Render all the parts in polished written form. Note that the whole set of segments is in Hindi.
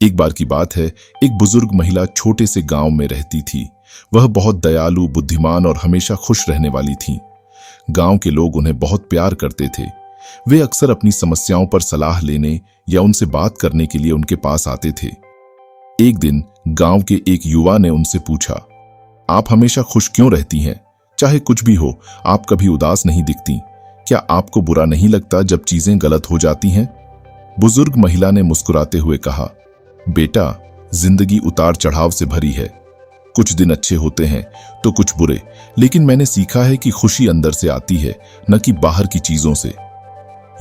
एक बार की बात है, एक बुजुर्ग महिला छोटे से गांव में रहती थी। वह बहुत दयालु, बुद्धिमान और हमेशा खुश रहने वाली थी। गांव के लोग उन्हें बहुत प्यार करते थे। वे अक्सर अपनी समस्याओं पर सलाह लेने या उनसे बात करने के लिए उनके पास आते थे। एक दिन गांव के एक युवा ने उनसे पूछा, आप हमेशा खुश क्यों रहती हैं? चाहे कुछ भी हो, आप कभी उदास नहीं दिखती। क्या आपको बुरा नहीं लगता जब चीजें गलत हो जाती हैं? बुजुर्ग महिला ने मुस्कुराते हुए कहा, बेटा, जिंदगी उतार चढ़ाव से भरी है। कुछ दिन अच्छे होते हैं तो कुछ बुरे, लेकिन मैंने सीखा है कि खुशी अंदर से आती है, न कि बाहर की चीजों से।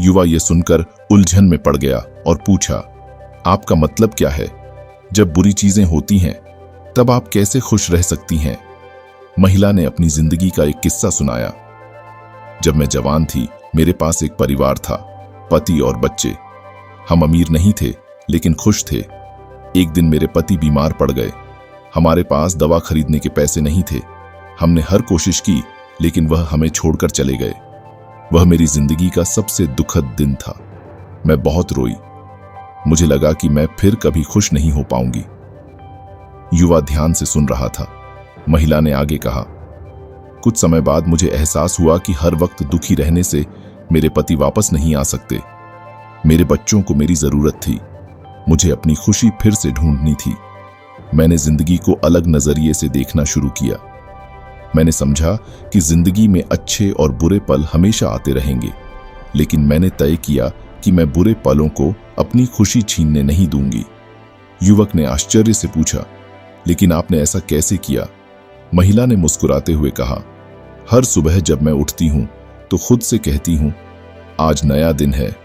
युवा यह सुनकर उलझन में पड़ गया और पूछा, आपका मतलब क्या है? जब बुरी चीजें होती हैं तब आप कैसे खुश रह सकती हैं? महिला ने अपनी जिंदगी का एक किस्सा सुनाया। जब मैं जवान थी, मेरे पास एक परिवार था, पति और बच्चे। हम अमीर नहीं थे, लेकिन खुश थे। एक दिन मेरे पति बीमार पड़ गए। हमारे पास दवा खरीदने के पैसे नहीं थे। हमने हर कोशिश की, लेकिन वह हमें छोड़कर चले गए। वह मेरी जिंदगी का सबसे दुखद दिन था। मैं बहुत रोई। मुझे लगा कि मैं फिर कभी खुश नहीं हो पाऊंगी। युवा ध्यान से सुन रहा था। महिला ने आगे कहा, कुछ समय बाद मुझे एहसास हुआ कि हर वक्त दुखी रहने से मेरे पति वापस नहीं आ सकते। मेरे बच्चों को मेरी जरूरत थी। मुझे अपनी खुशी फिर से ढूंढनी थी। मैंने जिंदगी को अलग नजरिए से देखना शुरू किया। मैंने समझा कि जिंदगी में अच्छे और बुरे पल हमेशा आते रहेंगे, लेकिन मैंने तय किया कि मैं बुरे पलों को अपनी खुशी छीनने नहीं दूंगी। युवक ने आश्चर्य से पूछा, लेकिन आपने ऐसा कैसे किया? महिला ने मुस्कुराते हुए कहा, हर सुबह जब मैं उठती हूं तो खुद से कहती हूं, आज नया दिन है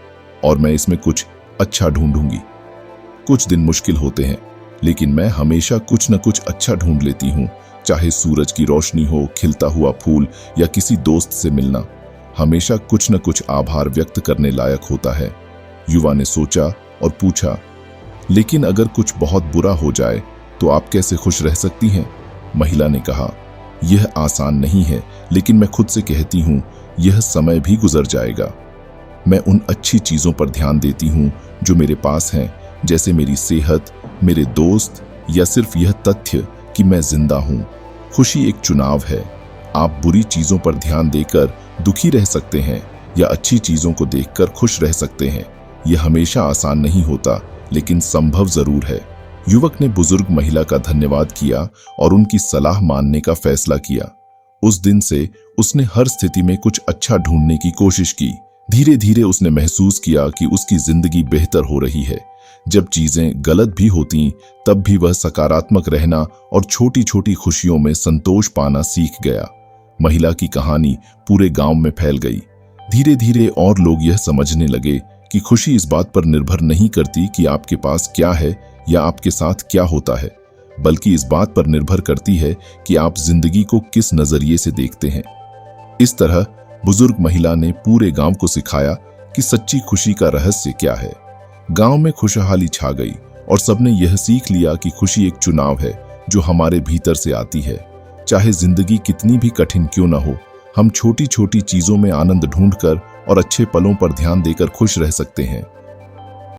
और मैं इसमें कुछ अच्छा ढूंढूंगी। कुछ दिन मुश्किल होते हैं, लेकिन मैं हमेशा कुछ न कुछ अच्छा ढूंढ लेती हूं। चाहे सूरज की रोशनी हो, खिलता हुआ फूल या किसी दोस्त से मिलना, हमेशा कुछ न कुछ आभार व्यक्त करने लायक होता है। युवा ने सोचा और पूछा, लेकिन अगर कुछ बहुत बुरा हो जाए तो आप कैसे खुश रह सकती हैं? महिला ने कहा, यह आसान नहीं है, लेकिन मैं खुद से कहती हूं, यह समय भी गुजर जाएगा। मैं उन अच्छी चीजों पर ध्यान देती हूं जो मेरे पास हैं, जैसे मेरी सेहत, मेरे दोस्त या सिर्फ यह तथ्य कि मैं जिंदा हूं। खुशी एक चुनाव है। आप बुरी चीजों पर ध्यान देकर दुखी रह सकते हैं या अच्छी चीजों को देखकर खुश रह सकते हैं। यह हमेशा आसान नहीं होता, लेकिन संभव जरूर है। युवक ने बुजुर्ग महिला का धन्यवाद किया और उनकी सलाह मानने का फैसला किया। उस दिन से उसने हर स्थिति में कुछ अच्छा ढूंढने की कोशिश की। धीरे धीरे उसने महसूस किया कि उसकी जिंदगी बेहतर हो रही है। जब चीजें गलत भी होती, तब भी वह सकारात्मक रहना और छोटी छोटी खुशियों में संतोष पाना सीख गया। महिला की कहानी पूरे गांव में फैल गई। धीरे धीरे और लोग यह समझने लगे कि खुशी इस बात पर निर्भर नहीं करती कि आपके पास क्या है या आपके साथ क्या होता है, बल्कि इस बात पर निर्भर करती है कि आप जिंदगी को किस नजरिए से देखते हैं। इस तरह बुजुर्ग महिला ने पूरे गांव को सिखाया कि सच्ची खुशी का रहस्य क्या है। गांव में खुशहाली छा गई और सबने यह सीख लिया कि खुशी एक चुनाव है जो हमारे भीतर से आती है। चाहे जिंदगी कितनी भी कठिन क्यों न हो, हम छोटी छोटी चीजों में आनंद ढूंढकर और अच्छे पलों पर ध्यान देकर खुश रह सकते हैं।